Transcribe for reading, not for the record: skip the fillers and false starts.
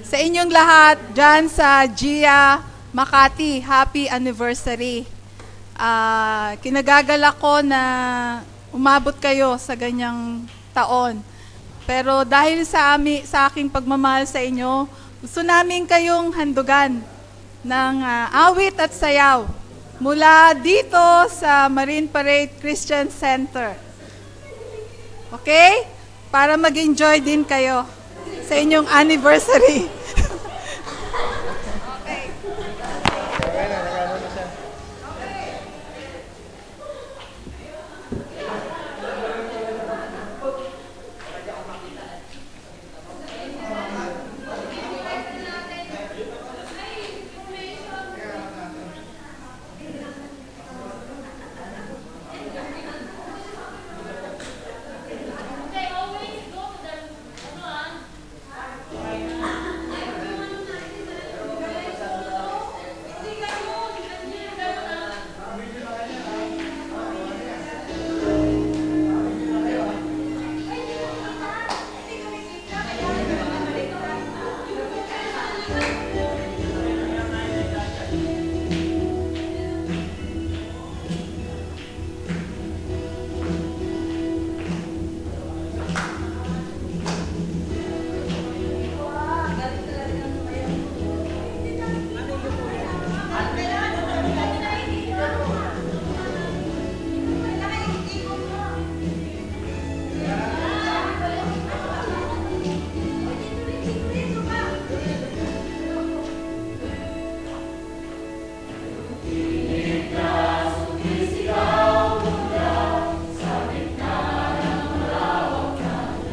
Sa inyong lahat, dyan sa Gia Makati, happy anniversary. Kinagagalak ko na umabot kayo sa ganyang taon. Pero dahil sa aking pagmamahal sa inyo, gusto namin kayong handugan ng awit at sayaw mula dito sa Marine Parade Christian Center. Okay? Para mag-enjoy din kayo sa inyong anniversary.